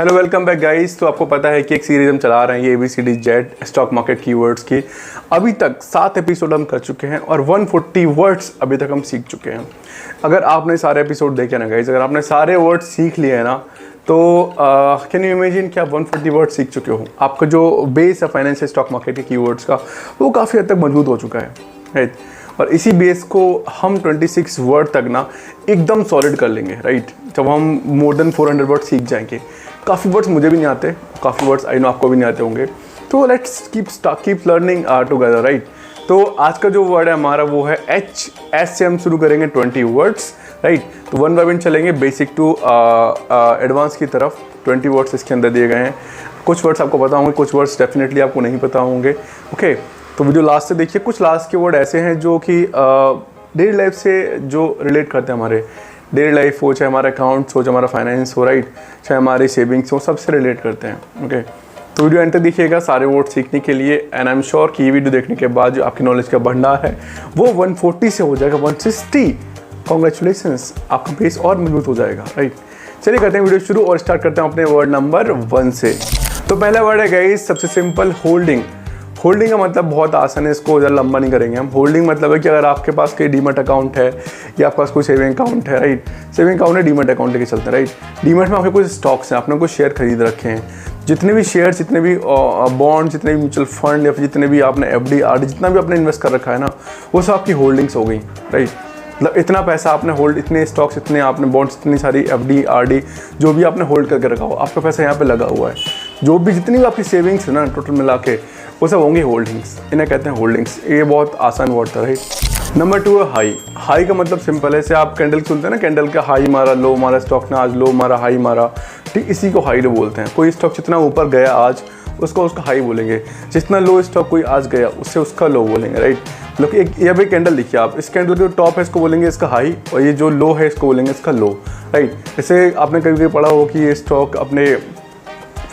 Hello welcome back guys. तो आपको पता है कि एक सीरीज हम चला रहे हैं ये ABCD स्टॉक मार्केट कीवर्ड्स की। अभी तक 7 एपिसोड हम कर चुके हैं और 140 वर्ड्स अभी तक हम सीख चुके हैं। अगर आपने सारे एपिसोड देखे ना गाइस, अगर आपने सारे वर्ड्स सीख लिए हैं ना, तो कैन यू इमेजिन कि आप 140 वर्ड्स सीख चुके हो। आपका जो बेस है फाइनेंशियल स्टॉक मार्केट के कीवर्ड्स का, वो काफ़ी हद तक मजबूत हो चुका है, राइट। और इसी बेस को हम 26 वर्ड तक ना एकदम सॉलिड कर लेंगे, राइट। जब हम मोर देन 400 वर्ड सीख जाएंगे। काफ़ी वर्ड्स मुझे भी नहीं आते, काफ़ी वर्ड्स आई नो आपको भी नहीं आते होंगे, तो let's keep learning together, right. तो आज का जो वर्ड है हमारा वो है एस से हम शुरू करेंगे 20 वर्ड्स, राइट। तो वन बाय वन चलेंगे बेसिक टू एडवांस की तरफ। 20 वर्ड्स इसके अंदर दिए गए हैं। कुछ वर्ड्स आपको पता होंगे, कुछ वर्ड्स डेफिनेटली आपको नहीं पता होंगे, ओके। तो वीडियो लास्ट से देखिए। कुछ लास्ट के वर्ड ऐसे हैं जो कि डेली लाइफ से जो रिलेट करते हैं, हमारे डेली लाइफ हो, चाहे हमारा अकाउंट्स हो, चाहे हमारा फाइनेंस हो, राइट, चाहे हमारी सेविंग्स हो, सबसे रिलेट करते हैं, ओके। तो वीडियो एंड तक देखिएगा सारे वर्ड सीखने के लिए। एंड आई एम श्योर कि ये वीडियो देखने के बाद जो आपकी नॉलेज का भंडार है वो 140 से हो जाएगा 160। कॉन्ग्रेचुलेशंस, आपका बेस और मजबूत हो जाएगा, राइट। चलिए करते हैं वीडियो शुरू और स्टार्ट करते हैं अपने वर्ड नंबर 1 से। तो पहला वर्ड है गाइस, सबसे सिंपल, होल्डिंग। होल्डिंग का मतलब बहुत आसान है, इसको ज़्यादा लंबा नहीं करेंगे हम। होल्डिंग मतलब है कि अगर आपके पास कोई डीमैट अकाउंट है या आपके पास कोई सेविंग अकाउंट है, राइट। सेविंग अकाउंट है, डीमैट अकाउंट लेके चलते हैं, राइट। डीमैट में आपके कुछ स्टॉक्स हैं, आपने कुछ शेयर खरीद रखे हैं। जितने भी शेयर, जितने भी बॉन्ड, जितने भी म्यूचुअल फंड या फिर जितने भी आपने FD RD जितना भी आपने इन्वेस्ट कर रखा है ना, वो सब आपकी होल्डिंग्स हो गई, राइट। मतलब इतना पैसा आपने होल्ड, इतने स्टॉक्स, इतने आपने बॉन्ड्स, इतनी सारी FD RD जो भी आपने होल्ड करके रखा हो, आपका पैसा यहाँ पे लगा हुआ है। जो भी जितनी भी आपकी सेविंग्स है ना, टोटल मिला के वो सब होंगी होल्डिंग्स। इन्हें कहते हैं होल्डिंग्स। ये बहुत आसान वर्ड था, राइट। नंबर 2 है हाई। हाई का मतलब सिंपल है, से आप कैंडल सुनते हैं ना, कैंडल का हाई मारा, लो मारा, स्टॉक ने आज लो मारा, हाई मारा, ठीक इसी को हाई लो बोलते हैं। कोई स्टॉक जितना ऊपर गया आज, उसका हाई बोलेंगे। जितना लो स्टॉक कोई आज गया, उससे उसका लो बोलेंगे, राइट। मतलब एक ये भी कैंडल लिखिए आप, इस कैंडल के टॉप है इसको बोलेंगे इसका हाई, और ये जो लो है इसको बोलेंगे इसका लो, राइट। जैसे आपने कभी पढ़ा हो कि ये स्टॉक अपने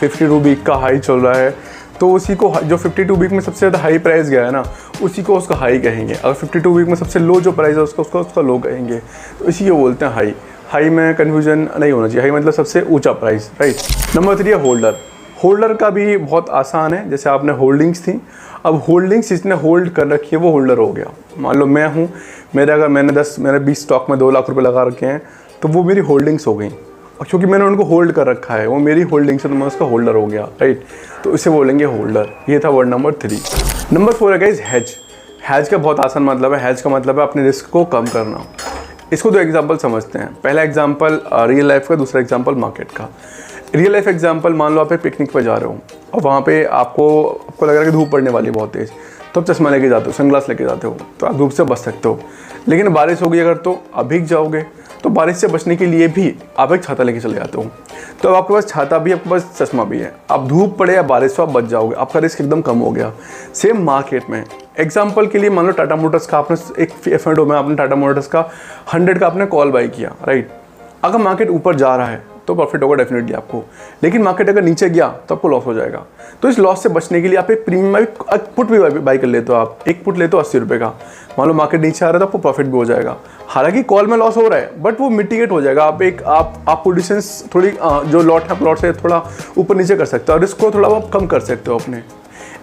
52 वीक का हाई चल रहा है, तो उसी को जो 52 वीक में सबसे ज़्यादा हाई प्राइस गया है ना, उसी को उसका हाई कहेंगे। अगर 52 वीक में सबसे लो जो प्राइस है उसका लो कहेंगे। तो इसी को बोलते हैं हाई। हाई में कन्फ्यूजन नहीं होना चाहिए। हाई मतलब सबसे ऊंचा प्राइस, राइट। नंबर 3 है होल्डर। होल्डर का भी बहुत आसान है। जैसे आपने होल्डिंग्स थी, अब होल्डिंग्स जिसने होल्ड कर रखी है वो होल्डर हो गया। मान लो मैं हूँ, मैंने 20 स्टॉक में 2 लाख रुपये लगा रखे हैं, तो वो मेरी होल्डिंग्स हो गई। और क्योंकि मैंने उनको होल्ड कर रखा है, वो मेरी होल्डिंग्स है, तो मैं उसका होल्डर हो गया, राइट। तो इसे बोलेंगे होल्डर। ये था वर्ड नंबर 3। नंबर 4 है गाइस हेज। हेज का बहुत आसान मतलब है। हेज का मतलब है अपने रिस्क को कम करना। इसको 2 एग्जाम्पल समझते हैं। पहला एग्जाम्पल रियल लाइफ का, दूसरा एग्जाम्पल मार्केट का। रियल लाइफ एग्जाम्पल, मान लो आप एक पिकनिक पर जा रहे हो और वहाँ पे आपको लग रहा है कि धूप पड़ने वाली बहुत तेज़, तो आप चश्मा लेके जाते हो, सनग्लास लेके जाते हो, तो आप धूप से बच सकते हो। लेकिन बारिश होगी अगर, तो आप भीग जाओगे। तो बारिश से बचने के लिए भी आप एक छाता लेके चले जाते हो। तो अब आपके पास छाता भी, आपके पास चश्मा भी है। आप धूप पड़े या बारिश से आप बच जाओगे, आपका रिस्क एकदम कम हो गया। सेम मार्केट में एग्जांपल के लिए मान लो टाटा मोटर्स का आपने एक F&O में आपने टाटा मोटर्स का 100 का आपने कॉल बाई किया, राइट। अगर मार्केट ऊपर जा रहा है तो प्रॉफिट होगा डेफिनेटली आपको, लेकिन मार्केट अगर नीचे गया तो आपको लॉस हो जाएगा। तो इस लॉस से बचने के लिए आप एक प्रीमियम पुट भी बाई कर लेते हो। आप एक पुट लेते हो 80 रुपये का। मान लो मार्केट नीचे आ रहा है तो आपको प्रॉफिट भी हो जाएगा। हालांकि कॉल में लॉस हो रहा है, बट वो मिटिगेट हो जाएगा। आप पोजीशंस थोड़ी जो लॉट है प्लॉट से थोड़ा ऊपर नीचे कर सकते हो और इसको थोड़ा आप कम कर सकते हो अपने।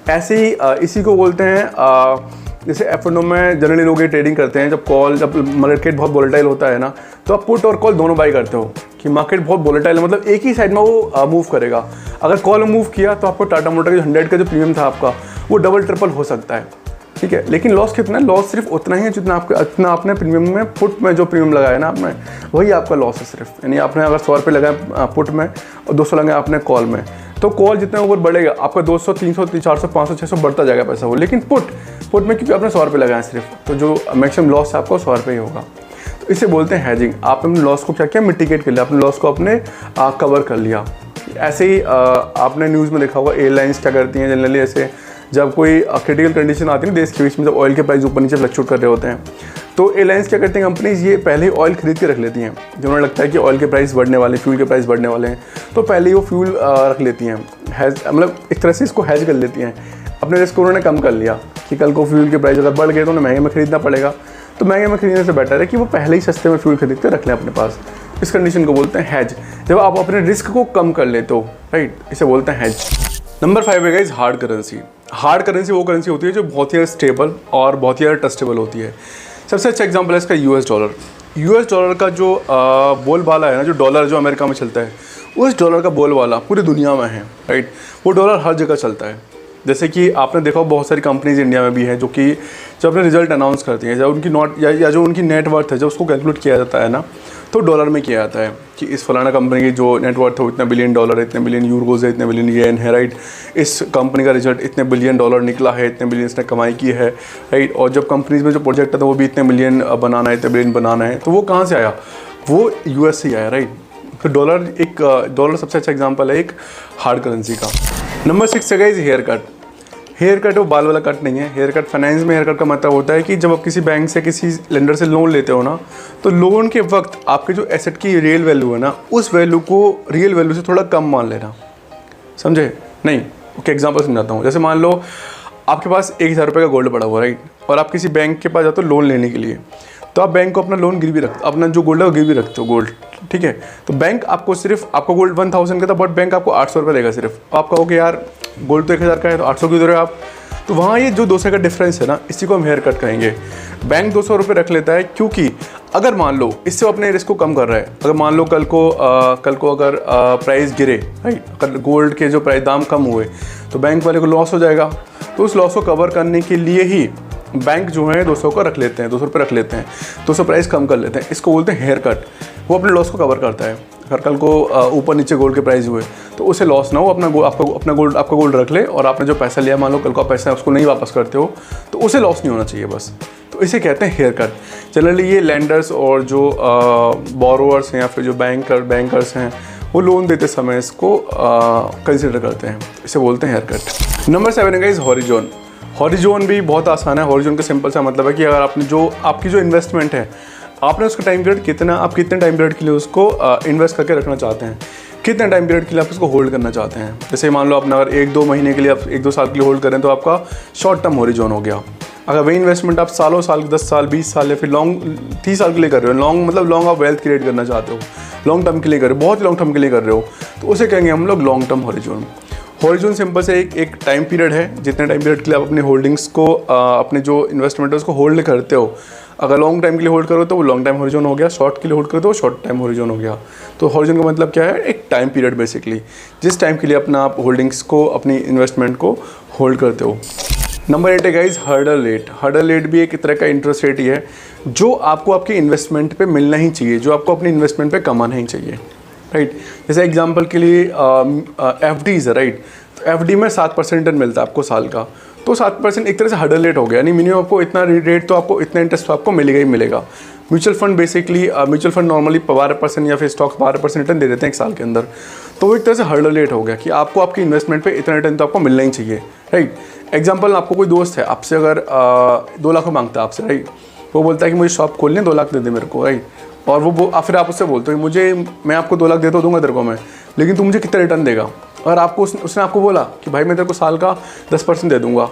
ऐसे ही इसी को बोलते हैं, जैसे F&O में जनरली लोग ये ट्रेडिंग करते हैं। जब मार्केट बहुत वोलेटाइल होता है ना, तो आप पुट और कॉल दोनों बाई करते हो कि मार्केट बहुत वोलेटाइल है, मतलब एक ही साइड में वो मूव करेगा। अगर कॉल में मूव किया तो आपको टाटा मोटर का 100 का जो प्रीमियम था आपका, वो डबल ट्रिपल हो सकता है, ठीक है। लेकिन लॉस कितना है? लॉस सिर्फ उतना ही है जितना आपने प्रीमियम में, पुट में जो प्रीमियम लगाया ना आपने, वही आपका लॉस है सिर्फ। यानी आपने अगर 100 रुपये लगाए पुट में और 200 लगाए आपने कॉल में, तो कॉल जितना ऊपर बढ़ेगा आपका 200, 300, 400, 500, 600 बढ़ता जाएगा पैसा वो। लेकिन पुट में क्योंकि आपने 100 रुपये लगाए सिर्फ, तो जो मैक्सिमम लॉस है आपको 100 रुपये ही होगा। तो इसे बोलते हैं हैजिंग। आपने लॉस को क्या किया? मिटिगेट कर लिया, आपने लॉस को अपने कवर कर लिया। ऐसे ही आपने न्यूज़ में देखा होगा एयरलाइंस क्या करती हैं जनरली, ऐसे जब कोई क्रिटिकल कंडीशन आती है ना देश के बीच में, जब ऑयल के प्राइस ऊपर नीचे फ्लक्चुएट कर रहे होते हैं, तो एयरलाइंस क्या करती हैं कंपनीज, ये पहले ही ऑयल खरीद के रख लेती हैं। जब उन्हें लगता है कि ऑयल के प्राइस बढ़ने वाले, फ्यूल के प्राइस बढ़ने वाले हैं, तो पहले ही वो फ्यूल रख लेती हैं। हैज मतलब एक तरह से इसको हैज कर लेती हैं। अपने रिस्क को उन्होंने कम कर लिया कि कल को फ्यूल के प्राइस अगर बढ़ गए तो उन्हें महंगे में खरीदना पड़ेगा। तो महंगे में खरीदने से बेटर है कि वो पहले ही सस्ते में फ्यूल खरीद के रख लें अपने पास। इस कंडीशन को बोलते हैं हैज, जब आप अपने रिस्क को कम कर लेते हो, राइट, इसे बोलते हैं हैज। नंबर 5 है guys hard currency. Hard currency वो करेंसी होती है जो बहुत ही स्टेबल और बहुत ही ट्रस्टेबल होती है। सबसे अच्छा एग्जांपल है इसका यूएस डॉलर। यूएस डॉलर का जो बोलबाला है ना, जो डॉलर जो अमेरिका में चलता है, उस डॉलर का बोलबाला पूरी दुनिया में है, राइट। वो डॉलर हर जगह चलता है। जैसे कि आपने देखा बहुत सारी कंपनीज इंडिया में भी है जो कि जब अपने रिजल्ट अनाउंस करती हैं, जब उनकी नॉट या जो उनकी नेटवर्थ है, जब उसको कैलकुलेट किया जाता है ना, तो डॉलर में किया जाता है कि इस फलाना कंपनी की जो नेटवर्थ है इतना बिलियन डॉलर है, इतने बिलियन यूरोज है, इतने बिलियन येन है, राइट। इस कंपनी का रिजल्ट इतने बिलियन डॉलर निकला है, इतने बिलियन इसने कमाई की है, राइट। और जब कंपनीज में जो प्रोजेक्ट था वो भी इतने बिलियन बनाना है, इतने बिलियन बनाना है, तो वो कहाँ से आया? वो यूएस से आया, राइट। तो डॉलर सबसे अच्छा एग्जाम्पल है एक हार्ड करेंसी का। नंबर 6 है guys hair cut. Hair cut वो बाल वाला कट नहीं है। हेयर कट, फाइनेंस में हेयर कट का मतलब होता है कि जब आप किसी बैंक से, किसी लेंडर से लोन लेते हो ना, तो लोन के वक्त आपके जो एसेट की रियल वैल्यू है ना, उस वैल्यू को रियल वैल्यू से थोड़ा कम मान लेना, समझे? नहीं, ओके, एग्जांपल समझाता हूँ। जैसे मान लो आपके पास 1000 रुपये का गोल्ड पड़ा हुआ, राइट, और आप किसी बैंक के पास जाते हो लोन लेने के लिए, तो आप बैंक को अपना लोन गिरवी रखते, अपना जो गोल्ड है वो गिरवी रखते हो, गोल्ड, ठीक है। तो बैंक आपको सिर्फ, आपका गोल्ड 1000 का था, बट बैंक आपको 800 रुपये देगा सिर्फ। आप कहोगे यार गोल्ड तो 1000 का है, तो 800 क्यों दे रहे हो आप? तो वहाँ ये जो 200 का डिफरेंस है ना, इसी को हम हेयर कट कहेंगे। बैंक 200 रुपये रख लेता है, क्योंकि अगर मान लो इससे अपने रिस्क को कम कर रहा है, अगर मान लो कल को अगर प्राइस गिरे, राइट, अगर गोल्ड के जो प्राइस दाम कम हुए, तो बैंक वाले को लॉस हो जाएगा। तो उस लॉस को कवर करने के लिए ही बैंक जो है 200 का रख लेते हैं, 200 रुपये रख लेते हैं, 200 प्राइस कम कर लेते हैं। इसको बोलते हैं हेयर कट। वो अपने लॉस को कवर करता है। अगर कल को ऊपर नीचे गोल्ड के प्राइस हुए तो उसे लॉस ना हो, आपका गोल्ड रख ले, और आपने जो पैसा लिया, मान लो कल का पैसा उसको नहीं वापस करते हो, तो उसे लॉस नहीं होना चाहिए बस। तो इसे कहते हैं हेयर कट। जनरली ये लैंडर्स और जो बोरोअर्स हैं या फिर जो बैंकर्स हैं, वो लोन देते समय इसको कंसिडर करते हैं। इसे बोलते हैं हेयर कट। नंबर 7 है गाइस हॉरिजॉन। हॉरिजॉन भी बहुत आसान है। हॉरिजॉन का सिंपल सा मतलब है कि अगर आपकी जो इन्वेस्टमेंट है, आपने उसका टाइम पीरियड कितना, आप कितने टाइम पीरियड के लिए उसको इन्वेस्ट करके रखना चाहते हैं, कितने टाइम पीरियड के लिए आप उसको होल्ड करना चाहते हैं। जैसे मान लो आपने अगर 1-2 महीने के लिए, आप 1-2 साल के लिए होल्ड करें, तो आपका शॉर्ट टर्म हॉरिजॉन हो गया। अगर वही इन्वेस्टमेंट आप सालों साल, 10 साल, 20 साल या फिर लॉन्ग 30 साल के लिए कर रहे हो, लॉन्ग आप वेल्थ क्रिएट करना चाहते हो, लॉन्ग टर्म के लिए कर रहे हो, बहुत लॉन्ग टर्म के लिए कर रहे हो, तो उसे कहेंगे हम लोग long term horizon. Horizon simple से एक टाइम पीरियड है, जितने टाइम पीरियड के लिए आप अपने होल्डिंग्स को, अपने जो इन्वेस्टमेंट है उसको होल्ड करते हो। अगर लॉन्ग टाइम के लिए होल्ड करो तो वो लॉन्ग टाइम हॉरिजॉन हो गया, शॉर्ट के लिए होल्ड करो तो वो शॉर्ट टाइम हॉरिजॉन हो गया। तो हॉरिजॉन का मतलब क्या है? एक टाइम पीरियड बेसिकली, जिस टाइम के लिए अपना आप होल्डिंग्स को, अपनी इन्वेस्टमेंट को होल्ड करते हो। नंबर 8 है guys hurdle rate. Hurdle rate भी एक तरह का इंटरेस्ट रेट ही है जो आपको आपकी इन्वेस्टमेंट पे मिलना ही चाहिए, जो आपको अपनी इन्वेस्टमेंट पे कमाना ही चाहिए, राइट। जैसे एग्जांपल के लिए एफडीज है, राइट। तो एफडी में 7% मिलता है आपको साल का, तो 7% एक तरह से हर्डल रेट हो गया, यानी मिनिमम आपको इतना रेट, तो आपको इतना इंटरेस्ट तो आपको मिलेगा ही मिलेगा। Mutual fund basically, mutual fund normally 12% या फिर स्टॉक्स 12% रिटर्न दे देते हैं एक साल के अंदर, तो वो एक तरह से हर्डल रेट हो गया कि आपको आपकी इन्वेस्टमेंट पे इतना रिटर्न तो आपको मिलना ही चाहिए, राइट। एग्जाम्पल, आपको कोई दोस्त है, आपसे अगर 2 लाख मांगता है आपसे, राइट, वो बोलता है कि मुझे शॉप खोलनी है, 2 लाख दे दे मेरे को, राइट। और वो फिर आप उससे बोलते हो मैं आपको 2 लाख दे तो दूंगा तेरे को मैं, लेकिन तू मुझे कितना रिटर्न देगा? अगर आपको उसने आपको बोला कि भाई मैं तेरे को साल का 10% दे दूंगा,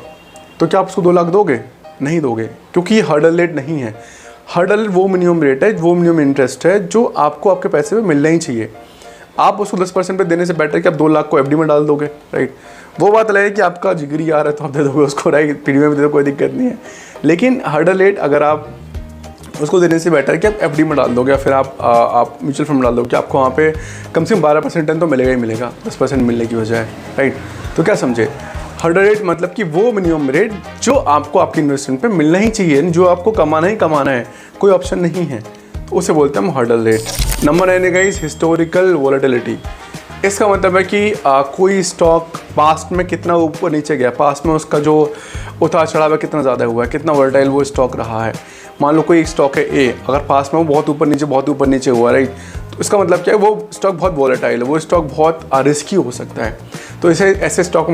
तो क्या आप उसको 2 लाख दोगे? नहीं दोगे, क्योंकि ये हर्डल रेट नहीं है। हर्डल वो मिनिमम रेट है, वो मिनिमम इंटरेस्ट है जो आपको आपके पैसे पे मिलना ही चाहिए। आप उसको 10% पे देने से बेटर कि आप 2 लाख को एफडी में डाल दोगे, राइट। वो बात अलग है कि आपका जिगरी यार है तो आप दे दोगे उसको, राइट, पीडी में भी दे दो, कोई दिक्कत नहीं है। लेकिन हर्डल रेट अगर आप उसको देने से बेटर है कि आप एफडी में डाल दोगे या फिर आप म्यूचुअल फंड में डाल दोगे, कि आपको वहाँ पे कम से कम 12% रिटर्न तो मिलेगा ही मिलेगा, 10% मिलने की बजाय, राइट। तो क्या समझे? हर्डल रेट मतलब कि वो मिनिमम रेट जो आपको आपकी इन्वेस्टमेंट पे मिलना ही चाहिए, जो आपको कमाना ही कमाना है, कोई ऑप्शन नहीं है, तो उसे बोलते हैं हम हर्डल रेट। नंबर 9 है गाइस हिस्टोरिकल वोलेटिलिटी। इसका मतलब है कि कोई स्टॉक पास्ट में कितना ऊपर नीचे गया, पास्ट में उसका जो उतार चढ़ाव है कितना ज़्यादा हुआ है, कितना वोलेटाइल वो स्टॉक रहा है। मान लो कोई एक स्टॉक है ए, अगर पास्ट में वो बहुत ऊपर नीचे हुआ, राइट, तो इसका मतलब क्या है? वो स्टॉक बहुत वोलेटाइल है, वो स्टॉक बहुत रिस्की हो सकता है। तो ऐसे स्टॉक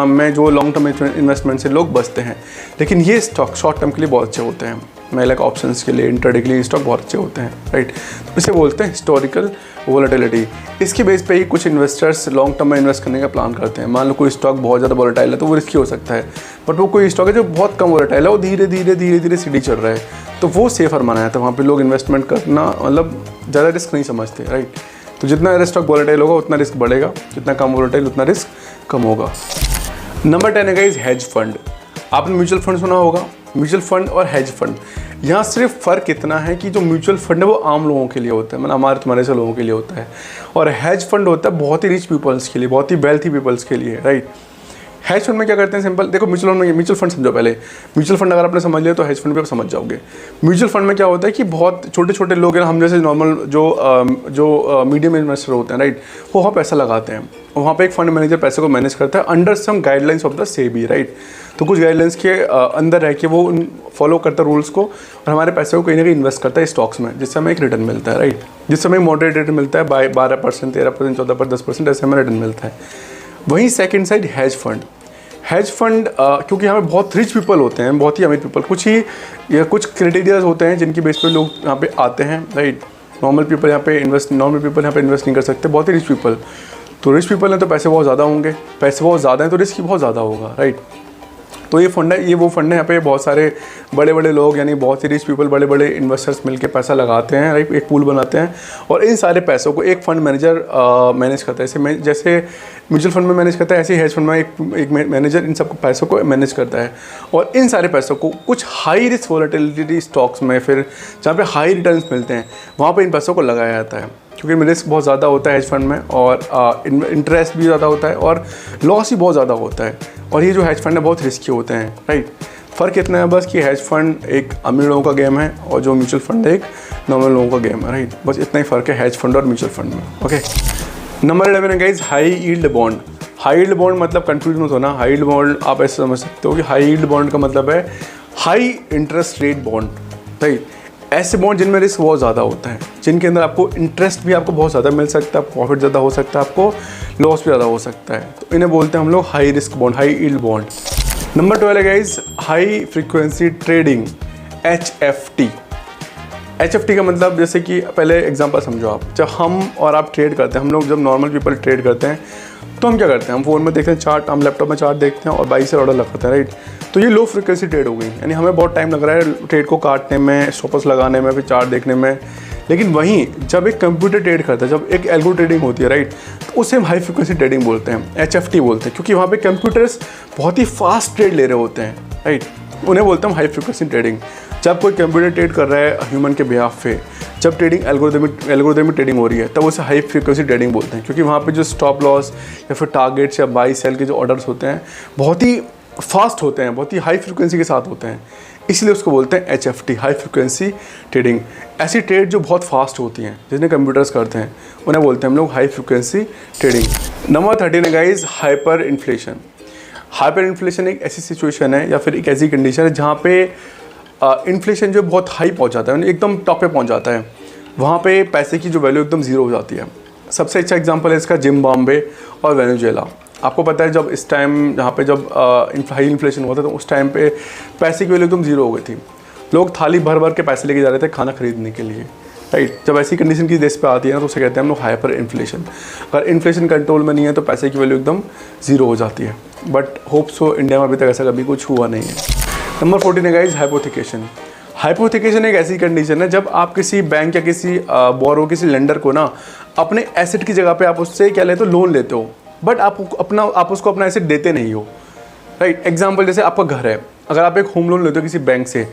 में जो लॉन्ग टर्म इन्वेस्टमेंट से लोग बचते हैं, लेकिन ये स्टॉक शॉर्ट टर्म के लिए बहुत अच्छे होते हैं। मैं लाइक ऑप्शंस के लिए, इंट्राडे के लिए स्टॉक बहुत अच्छे होते हैं, राइट। तो इसे बोलते हैं हिस्टोरिकल वोलेटिलिटी। इसके बेस पे ही कुछ इन्वेस्टर्स लॉन्ग टर्म में इन्वेस्ट करने का प्लान करते हैं। मान लो कोई स्टॉक बहुत ज़्यादा वोलेटाइल है तो वो रिस्की हो सकता है, बट वो कोई स्टॉक है जो बहुत कम वोलेटाइल है, वो धीरे धीरे सीढ़ी चढ़ रहा है, तो वो सेफर माना जाता है। वहाँ पे लोग इन्वेस्टमेंट करना मतलब ज़्यादा रिस्क नहीं समझते, राइट। तो जितना स्टॉक वोलेटाइल होगा उतना रिस्क बढ़ेगा, जितना कम वोलेटाइल उतना रिस्क कम होगा। नंबर 10 है गाइस हेज फंड। आपने म्यूचुअल फंड सुना होगा। म्यूचुअल फंड और हेज फंड, यहाँ सिर्फ फ़र्क इतना है कि जो म्यूचुअल फंड है वो आम लोगों के लिए होता है, मतलब हमारे तुम्हारे से लोगों के लिए होता है, और हेज फंड होता है बहुत ही रिच पीपल्स के लिए, बहुत ही वेल्थी पीपल्स के लिए, राइट। हेज फंड में क्या करते हैं, सिंपल देखो, म्यूचुअल फंड समझो पहले। म्यूचुअल फंड अगर आपने समझ लिया तो हेज फंड भी आप समझ जाओगे। म्यूचुअल फंड में क्या होता है कि बहुत छोटे छोटे लोग हैं, हम जैसे नॉर्मल जो मीडियम इन्वेस्टर होते हैं, राइट, वो वहाँ पैसा लगाते हैं। वहाँ पे एक फंड मैनेजर पैसे को मैनेज करता है under some guidelines of the SEBI, right. तो कुछ गाइडलाइंस के अंदर रह के वो फॉलो करता है रूल्स को, और हमारे पैसे को कहीं ना कहीं इन्वेस्ट करता है स्टॉक्स में, जिससे हमें एक रिटर्न मिलता है, राइट। जिससे हमें मॉडरेट रिटर्न मिलता है, 12%, 13%, 14%, 10%, ऐसे हमें रिटर्न मिलता है। वहीं second side hedge fund. Hedge fund क्योंकि यहाँ पे बहुत रिच पीपल होते हैं, बहुत ही अमीर पीपल, कुछ क्राइटेरियाज होते हैं जिनकी बेस पे लोग यहाँ पे आते हैं, राइट। नॉर्मल पीपल यहाँ पे इन्वेस्ट नहीं कर सकते, बहुत ही रिच पीपल। तो रिच पीपल हैं तो पैसे बहुत ज़्यादा होंगे, पैसे बहुत ज़्यादा हैं तो रिस्क बहुत ज़्यादा होगा, राइट। तो ये फंड है, ये वो फंड है, यहाँ पे बहुत सारे बड़े बड़े लोग, यानी बहुत ही रिच पीपल, बड़े बड़े इन्वेस्टर्स मिलके पैसा लगाते हैं, राइट। एक पूल बनाते हैं और इन सारे पैसों को एक फंड मैनेजर मैनेज करता है। जैसे म्यूचुअल फंड में मैनेज करता है, ऐसे ही हेज फंड में एक मैनेजर इन सब पैसों को मैनेज करता है, और इन सारे पैसों को कुछ हाई रिस्क वोलेटिलिटी स्टॉक्स में, फिर जहाँ पे हाई रिटर्न्स मिलते हैं, वहाँ पे इन पैसों को लगाया जाता है, क्योंकि रिस्क बहुत ज़्यादा होता है हेज फंड में, और इंटरेस्ट भी ज़्यादा होता है और लॉस भी बहुत ज़्यादा होता है। और ये जो हेज फंड है बहुत रिस्की होते हैं, राइट। फ़र्क इतना है बस कि हेज फंड एक अमीर लोगों का गेम है और जो म्यूचुअल फंड है एक नॉर्मल लोगों का गेम है, राइट। बस इतना ही फ़र्क है हेज फंड और म्यूचुअल फंड में, ओके। नंबर 11 है guys high yield bond. High yield bond मतलब कंफ्यूज मत होना, हाई यील्ड बॉन्ड आप ऐसे समझ सकते हो कि हाई यील्ड बॉन्ड का मतलब है high interest rate bond, right. ऐसे बॉन्ड जिनमें रिस्क बहुत ज़्यादा होता है, जिनके अंदर आपको इंटरेस्ट भी आपको बहुत ज़्यादा मिल सकता है, प्रॉफिट ज़्यादा हो सकता है, आपको लॉस भी ज़्यादा हो सकता है, तो इन्हें बोलते हैं हम लोग high risk bond, high yield bond. Number 12 है guys high frequency trading, HFT। HFT का मतलब, जैसे कि पहले एग्जांपल समझो आप, जब हम और आप ट्रेड करते हैं, हम लोग जब नॉर्मल पीपल ट्रेड करते हैं तो हम क्या करते हैं, हम फ़ोन में देखते हैं चार्ट, हम लैपटॉप में चार्ट देखते हैं और बाई से ऑर्डर लगाते हैं, राइट। तो ये लो फ्रीक्वेंसी ट्रेड हो गई, यानी हमें बहुत टाइम लग रहा है ट्रेड को काटने में, स्टॉपर्स लगाने में, फिर चार्ट देखने में। लेकिन वहीं जब एक कंप्यूटर ट्रेड करता है, जब एक एल्गो ट्रेडिंग होती है, राइट, तो उसे हम हाई फ्रीक्वेंसी ट्रेडिंग बोलते हैं, HFT बोलते हैं, क्योंकि वहाँ पे कंप्यूटर्स बहुत ही फास्ट ट्रेड ले रहे होते हैं, राइट। उन्हें बोलते हैं हम हाई फ्रीक्वेंसी ट्रेडिंग। जब कोई कंप्यूटर ट्रेड कर रहा है ह्यूमन के बिहाफ पे, जब ट्रेडिंग एल्गोरिथमिक ट्रेडिंग हो रही है, तब उसे हाई फ्रीक्वेंसी ट्रेडिंग बोलते हैं, क्योंकि वहाँ पे जो स्टॉप लॉस या फिर टारगेट्स या बाई सेल के जो ऑर्डर्स होते हैं बहुत ही फास्ट होते हैं, बहुत ही हाई फ्रीक्वेंसी के साथ होते हैं, इसलिए उसको बोलते हैं HFT, हाई फ्रीक्वेंसी ट्रेडिंग। ऐसी ट्रेड जो बहुत फास्ट होती हैं, जिन्हें कंप्यूटर्स करते हैं, उन्हें बोलते हैं हम लोग हाई फ्रीक्वेंसी ट्रेडिंग। नंबर 13 है guys hyper inflation. Hyper inflation एक ऐसी सिचुएशन है या फिर एक ऐसी कंडीशन है जहाँ पे इन्फ्लेशन जो बहुत हाई पहुँच जाता है, एकदम टॉप पे पहुँच जाता है, वहाँ पे पैसे की जो वैल्यू एकदम ज़ीरो हो जाती है। सबसे अच्छा एग्जांपल है इसका जिम्बाब्वे और वेनेजुएला। आपको पता है जब इस टाइम जहाँ पे जब हाई इन्फ्लेशन हुआ था, तो उस टाइम पे पैसे की वैल्यू एकदम ज़ीरो हो गई थी। लोग थाली भर भर के पैसे लेके जा रहे थे खाना खरीदने के लिए, राइट। जब ऐसी कंडीशन की देश पे आती है ना, तो उसे कहते हैं हम लोग हाइपर इन्फ्लेशन। अगर इन्फ्लेशन कंट्रोल में नहीं है तो पैसे की वैल्यू एकदम ज़ीरो हो जाती है, बट होप सो इंडिया में अभी तक ऐसा कभी कुछ हुआ नहीं है। नंबर 14 है गाइस हाइपोथिकेशन। हाइपोथिकेशन एक ऐसी कंडीशन है जब आप किसी बैंक या किसी बोरो किसी लेंडर को ना अपने एसेट की जगह पे आप उससे क्या लेते हो, लोन लेते हो, बट आप उसको अपना एसेट देते नहीं हो, राइट। एग्जांपल जैसे आपका घर है, अगर आप एक होम लोन लेते हो किसी बैंक से,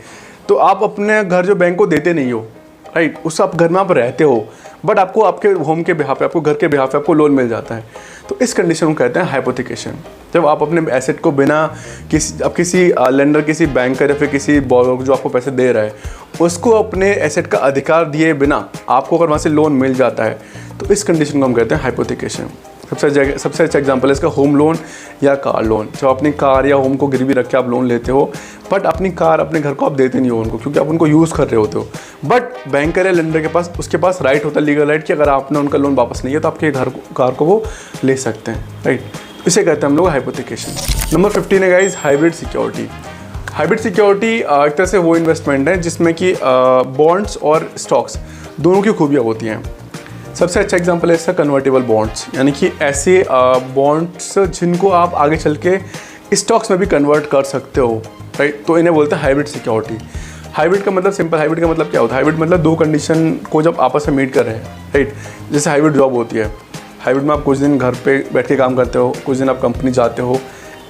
तो आप अपने घर जो बैंक को देते नहीं हो, राइट। उस आप घर में आप रहते हो, बट आपको आपके होम के बिहाफ पे, आपको घर के बिहाफ पे आपको लोन मिल जाता है, तो इस कंडीशन को कहते हैं हाइपोथिकेशन। जब आप अपने एसेट को बिना किसी लेंडर, किसी बैंकर या फिर किसी बोरो जो आपको पैसे दे रहा है, उसको अपने एसेट का अधिकार दिए बिना आपको अगर वहाँ से लोन मिल जाता है, तो इस कंडीशन को हम कहते हैं हाइपोथिकेशन। सबसे अच्छा एग्जांपल है इसका होम लोन या कार लोन। जब अपनी कार या होम को गिरवी रख के आप लोन लेते हो, बट अपनी कार, अपने घर को आप देते नहीं हो उनको, क्योंकि आप उनको यूज़ कर रहे होते हो, बट बैंकर या लेंडर के पास, उसके पास राइट होता है, लीगल राइट, कि अगर आपने उनका लोन वापस नहीं है तो आपके कार को वो ले सकते हैं, राइट। इसे कहते हैं हम लोग हाइपोथिकेशन। नंबर 15 है guys hybrid security. Hybrid security एक तरह से वो इन्वेस्टमेंट है जिसमें कि बॉन्ड्स और स्टॉक्स दोनों की खूबियाँ होती हैं। सबसे अच्छा एग्जांपल है इसका कन्वर्टेबल बॉन्ड्स, यानी कि ऐसे बॉन्ड्स जिनको आप आगे चल के स्टॉक्स में भी कन्वर्ट कर सकते हो, राइट। तो इन्हें बोलते हैं हाइब्रिड सिक्योरिटी। हाइब्रिड का मतलब सिंपल, हाइब्रिड का मतलब क्या होता है? हाइब्रिड मतलब दो कंडीशन को जब आपस में मीट कर रहे हैं, राइट। जैसे हाइब्रिड जॉब होती है, हाइब्रिड में आप कुछ दिन घर पे बैठ के काम करते हो, कुछ दिन आप कंपनी जाते हो,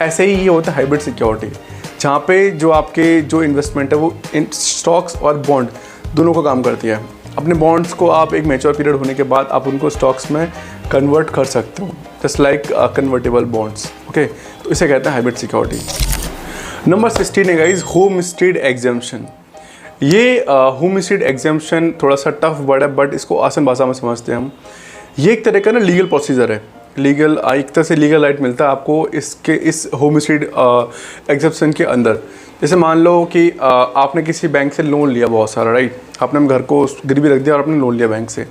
ऐसे ही ये होता है हाइब्रिड सिक्योरिटी, जहाँ पे जो आपके जो इन्वेस्टमेंट है वो इन स्टॉक्स और बॉन्ड दोनों को काम करती है। अपने बॉन्ड्स को आप एक मैच्योर पीरियड होने के बाद आप उनको स्टॉक्स में कन्वर्ट कर सकते हो, just like convertible bonds, okay. तो इसे कहते हैं हाइब्रिड सिक्योरिटी। नंबर 16 है गाइज, होम स्टेट एग्जेम्पशन। ये होम स्टेट एग्जेम्पशन थोड़ा सा टफ वर्ड है, बट इसको आसान भाषा में समझते हैं हम। ये एक तरह का ना लीगल प्रोसीजर है, लीगल एक तरह से लीगल राइट मिलता है आपको इसके इस होम स्टेट एग्जेम्पशन के अंदर। जैसे मान लो कि आपने किसी बैंक से लोन लिया बहुत सारा, राइट। आपने घर को गिरवी रख दिया और आपने लोन लिया बैंक से।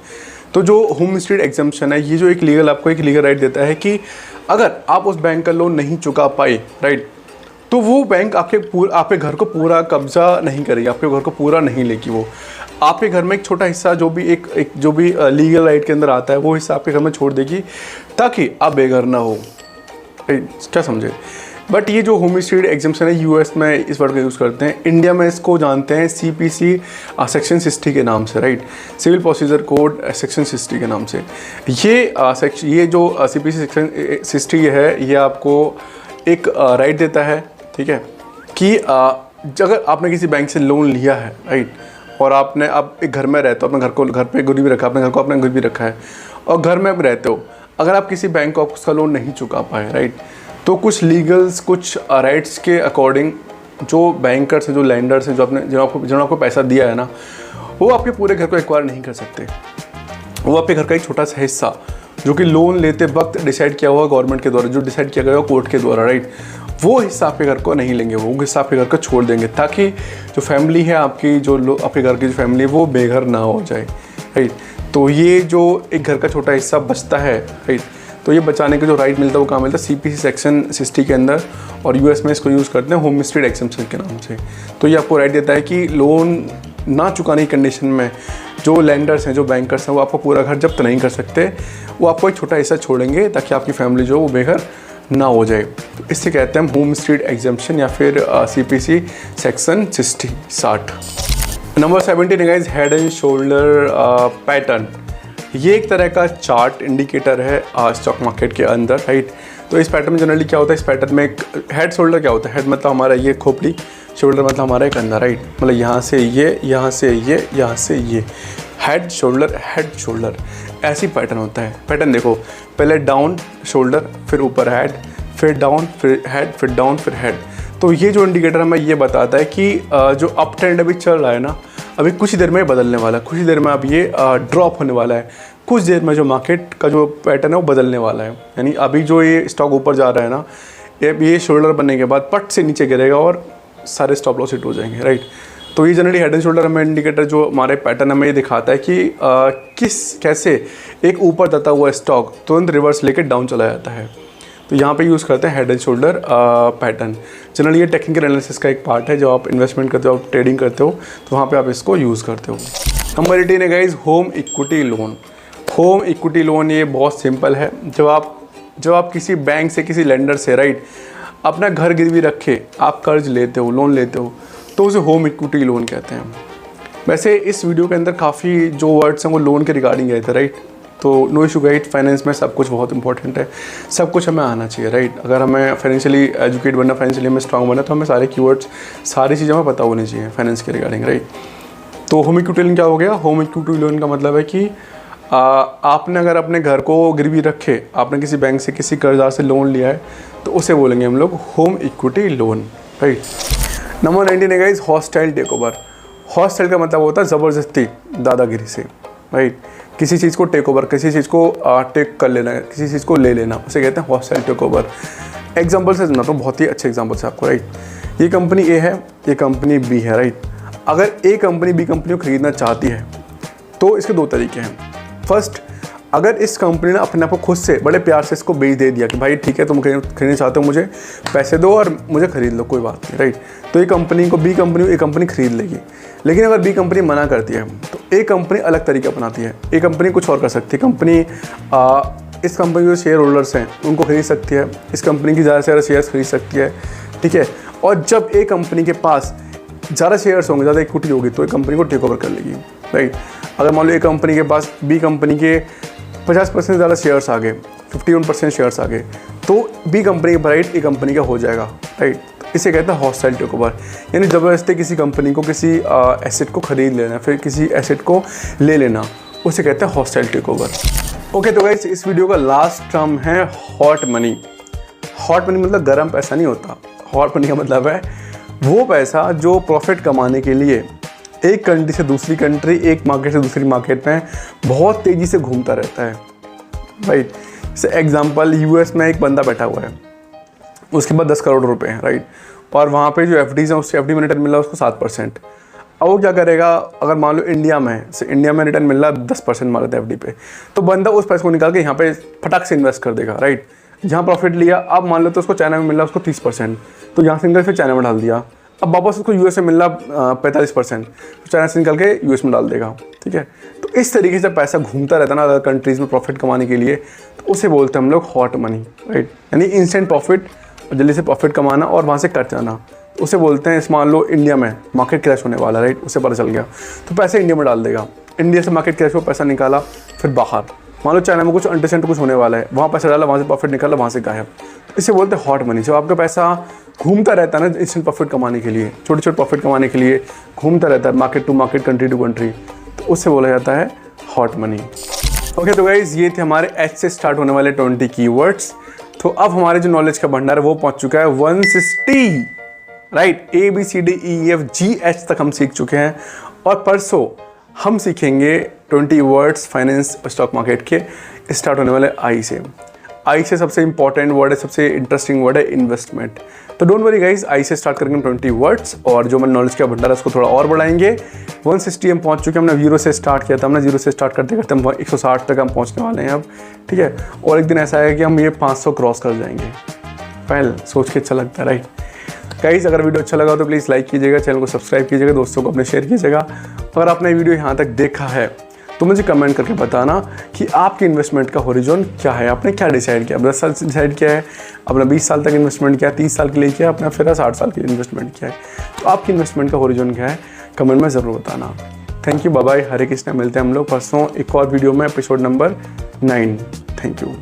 तो जो होम स्टेट एग्जेम्पशन है, ये जो एक लीगल आपको एक लीगल राइट देता है कि अगर आप उस बैंक का लोन नहीं चुका पाए, राइट, तो वो बैंक आपके घर को पूरा कब्जा नहीं करेगी, आपके घर को पूरा नहीं लेगी। वो आपके घर में एक छोटा हिस्सा जो भी एक जो भी लीगल राइट के अंदर आता है वो हिस्सा आपके घर में छोड़ देगी, ताकि आप बेघर ना हो। क्या समझे? बट ये जो होम स्टेट एग्जेम्पशन है, यूएस में इस वर्ड का यूज़ करते हैं, इंडिया में इसको जानते हैं CPC सेक्शन 60 के नाम से, right. Civil procedure code section 60 के नाम से। ये जो CPC सेक्शन 60 है, ये आपको एक राइट देता है, ठीक है, कि अगर आपने किसी बैंक से लोन लिया है, राइट, और आप एक घर में रहते हो, अपने घर पे गिरवी रखा, अपने घर को अपने गिरवी रखा है, और घर में आप रहते हो, अगर आप किसी बैंक को उसका लोन नहीं चुका पाए, राइट, तो कुछ लीगल्स, कुछ राइट्स के अकॉर्डिंग जो बैंकर्स हैं, जो लैंडर्स हैं, जिन्होंने आपको पैसा दिया है ना, वो आपके पूरे घर को एक्वायर नहीं कर सकते। वो आपके घर का एक छोटा सा हिस्सा जो कि लोन लेते वक्त डिसाइड किया हुआ गवर्नमेंट के द्वारा, जो डिसाइड किया गया कोर्ट के द्वारा, राइट, वो हिस्सा आपके घर को नहीं लेंगे, वो हिस्सा आपके घर को छोड़ देंगे, ताकि जो फैमिली है आपकी, जो आपके घर की जो फैमिली है, वो बेघर ना हो जाए, राइट। तो ये जो एक घर का छोटा हिस्सा बचता है, राइट, तो ये बचाने का जो राइट मिलता है वो कहाँ मिलता है? CPC सेक्शन 60 के अंदर, और US में इसको यूज़ करते हैं होम स्टेट एग्जेम्पशन के नाम से। तो ये आपको राइट देता है कि लोन ना चुकाने की कंडीशन में जो लैंडर्स हैं, जो बैंकर्स हैं, वो आपको पूरा घर जब्त नहीं कर सकते, वो आपको एक छोटा हिस्सा छोड़ेंगे ताकि आपकी फैमिली जो वो बेघर ना हो जाए। तो इससे कहते हैं हम होम स्टेट एग्जेम्पशन या फिर CPC सेक्शन 60। नंबर 17 है guys, head and shoulder pattern. ये एक तरह का चार्ट इंडिकेटर है स्टॉक मार्केट के अंदर, राइट। तो इस पैटर्न में जनरली क्या होता है? इस पैटर्न में एक हेड शोल्डर क्या होता है? हेड मतलब हमारा ये खोपड़ी, शोल्डर मतलब हमारा एक कंधा, राइट। मतलब यहाँ से ये, यहाँ से ये, यहाँ से ये, हेड शोल्डर ऐसी पैटर्न होता है। पैटर्न देखो, पहले डाउन शोल्डर, फिर ऊपर हेड, फिर डाउन, फिर हेड, फिर डाउन, फिर हेड। तो ये जो इंडिकेटर हमें ये बताता है कि जो अप ट्रेंड अभी चल रहा है ना, अभी कुछ देर में बदलने वाला है, कुछ देर में अब ये ड्रॉप होने वाला है, कुछ देर में जो मार्केट का जो पैटर्न है वो बदलने वाला है। यानी अभी जो ये स्टॉक ऊपर जा रहा है ना, ये शोल्डर बनने के बाद पट से नीचे गिरेगा और सारे स्टॉप लॉस हिट हो जाएंगे, राइट। तो ये जनरली हेड एंड शोल्डर हमें इंडिकेटर जो हमारे पैटर्न हमें ये दिखाता है कि कैसे एक ऊपर जाता हुआ स्टॉक तुरंत रिवर्स लेके डाउन चला जाता है। तो यहाँ पे यूज़ करते हैं head and shoulder pattern. Generally ये टेक्निकल एनालिसिस का एक पार्ट है, जब आप इन्वेस्टमेंट करते हो, आप ट्रेडिंग करते हो, तो वहाँ पे आप इसको यूज़ करते हो। नंबर 18 है guys, home equity loan. Home equity loan ये बहुत सिंपल है। जब आप किसी बैंक से, किसी लेंडर से, राइट, अपना घर गिरवी रखे आप कर्ज लेते हो, लोन लेते हो, तो उसे होम इक्विटी लोन कहते हैं। वैसे इस वीडियो के अंदर काफ़ी जो वर्ड्स हैं वो लोन के रिगार्डिंग गए थे, राइट। तो नो इशू गाइड, फाइनेंस में सब कुछ बहुत इंपॉर्टेंट है, सब कुछ हमें आना चाहिए, राइट। अगर हमें फाइनेंशियली एजुकेट बनना, फाइनेंशियली हमें स्ट्रांग बनना, तो हमें सारे कीवर्ड्स, सारी चीज़ें हमें पता होनी चाहिए फाइनेंस के रिगार्डिंग, राइट। तो होम इक्विटी लोन क्या हो गया? होम इक्विटी लोन का मतलब है कि आपने अगर अपने घर को गिरवी रखे, आपने किसी बैंक से, किसी कर्जदार से लोन लिया है, तो उसे बोलेंगे हम लोग home equity loan, right. Number 19 है guys, hostile take over. Hostile का मतलब होता है ज़बरदस्ती, दादागिरी से, राइट। किसी चीज़ को टेक ओवर, किसी चीज़ को टेक कर लेना, किसी चीज़ को ले लेना, उसे कहते हैं हॉस्टाइल टेक ओवर। एग्जाम्पल से सुना तो बहुत ही अच्छे एग्जाम्पल से आपको, राइट। ये कंपनी ए है, ये कंपनी बी है, राइट। अगर ए कंपनी बी कंपनी को खरीदना चाहती है तो इसके दो तरीके हैं। फर्स्ट, अगर इस कंपनी ने अपने आप को खुद से बड़े प्यार से इसको बेच दे दिया कि भाई ठीक है तुम खरीदना चाहते हो, मुझे पैसे दो और मुझे खरीद लो, कोई बात नहीं, राइट, तो ये कंपनी को बी कंपनी खरीद लेगी। लेकिन अगर बी कंपनी मना करती है तो ए कंपनी अलग तरीका अपनाती है। ए कंपनी कुछ और कर सकती है। कंपनी इस कंपनी के जो शेयर होल्डर्स हैं उनको खरीद सकती है, इस कंपनी की ज़्यादा से ज़्यादा शेयर्स खरीद सकती है, ठीक है। और जब ए कंपनी के पास ज़्यादा शेयर्स होंगे, ज़्यादा इक्विटी होगी, तो ए कंपनी को टेक ओवर कर लेगी, राइट। अगर मान लो ए कंपनी के पास बी कंपनी के 50% ज़्यादा शेयर्स आ गए, 51% शेयर्स आ गए, तो बी कंपनी का राइट ए कंपनी का हो जाएगा, राइट। इसे कहते हैं हॉस्टाइल टेक ओवर, यानी ज़बरदस्ती किसी कंपनी को किसी एसेट को खरीद लेना, फिर किसी एसेट को ले लेना, उसे कहते हैं हॉस्टाइल टेक ओवर। ओके, तो गाइस इस वीडियो का लास्ट टर्म है हॉट मनी। हॉट मनी मतलब गर्म पैसा नहीं होता। हॉट मनी का मतलब है वो पैसा जो प्रॉफिट कमाने के लिए एक कंट्री से दूसरी कंट्री, एक मार्केट से दूसरी मार्केट में बहुत तेज़ी से घूमता रहता है, राइट। जैसे एग्जांपल, यूएस में एक बंदा बैठा हुआ है, उसके पास 10 करोड़ रुपए हैं, राइट, और वहाँ पे जो एफडीज़ हैं उससे एफडी में रिटर्न मिल रहा है उसको 7%। अब वो क्या करेगा, अगर मान लो इंडिया में रिटर्न मिल रहा है 10% मान लेते हैं एफडी पे, तो बंदा उस पैसे को निकाल के यहाँ पे फटाक से इन्वेस्ट कर देगा, राइट। जहाँ प्रॉफिट लिया, अब मान लो तो उसको चाइना में मिल रहा है उसको 30%, तो यहाँ से निकल फिर चाइना में डाल दिया। अब वापस उसको यूएस में मिल रहा 45%, तो चाइना से निकल के यूएस में डाल देगा, ठीक है। तो इस तरीके से पैसा घूमता रहता है ना अदर कंट्रीज़ में प्रॉफिट कमाने के लिए, तो उसे बोलते हैं हम लोग हॉट मनी, राइट। यानी इंस्टेंट प्रॉफिट, जल्दी से प्रॉफिट कमाना और वहाँ से कट जाना, उसे बोलते हैं। इस मान लो इंडिया में मार्केट क्रैश होने वाला, राइट, उसे पता चल गया तो पैसे इंडिया में डाल देगा। इंडिया से मार्केट क्रैश हुआ, पैसा निकाला, फिर बाहर मान लो चाइना में कुछ अनप्रेजेंट कुछ होने वाला है, वहाँ पैसा डाला, वहाँ से प्रॉफिट निकाला, वहाँ से गायब। इसे बोलते हैं हॉट मनी। जब आपका पैसा घूमता रहता है ना इंस्टेंट प्रॉफिट कमाने के लिए, छोटे छोटे प्रॉफिट कमाने के लिए घूमता रहता है market to market, country to country, तो उससे बोला जाता है हॉट मनी। ओके, तो गाइस ये थे हमारे एच से स्टार्ट होने वाले 20 कीवर्ड्स। तो अब हमारे जो नॉलेज का भंडार है वो पहुंच चुका है 160, राइट। ABCDEFGH तक हम सीख चुके हैं और परसों हम सीखेंगे 20 वर्ड्स फाइनेंस स्टॉक मार्केट के स्टार्ट होने वाले आई से। आई से सबसे इंपॉर्टेंट वर्ड है, सबसे इंटरेस्टिंग वर्ड है इन्वेस्टमेंट। तो डोंट वरी गाइस, आई से स्टार्ट करेंगे 20 वर्ड्स और जो हमारे नॉलेज का भंडार है उसको थोड़ा और बढ़ाएंगे। 160 हम पहुंच चुके हैं, हमने 0 से स्टार्ट किया था, हमने 0 से स्टार्ट करते करते हम 160 तक हम पहुंचने वाले हैं अब, ठीक है। और एक दिन ऐसा है कि हम ये 500 क्रॉस कर जाएंगे। पहले सोच के अच्छा लगता है, राइट। गाइस अगर वीडियो अच्छा लगा तो प्लीज़ लाइक कीजिएगा, चैनल को सब्सक्राइब कीजिएगा, दोस्तों को अपने शेयर कीजिएगा। अगर आपने वीडियो यहाँ तक देखा है तो मुझे कमेंट करके बताना कि आपकी इन्वेस्टमेंट का होरिजोन क्या है, आपने क्या डिसाइड किया, 10 साल से डिसाइड किया है, अपना 20 साल तक इन्वेस्टमेंट किया, 30 साल के लिए किया, अपना फिर 60 साल की इन्वेस्टमेंट किया है। तो आपकी इन्वेस्टमेंट का होरिजोन क्या है कमेंट में ज़रूर बताना। थैंक यू, बाय बाय, हरे कृष्णा। मिलते हैं हम लोग परसों एक और वीडियो में, एपिसोड नंबर 9। Thank you.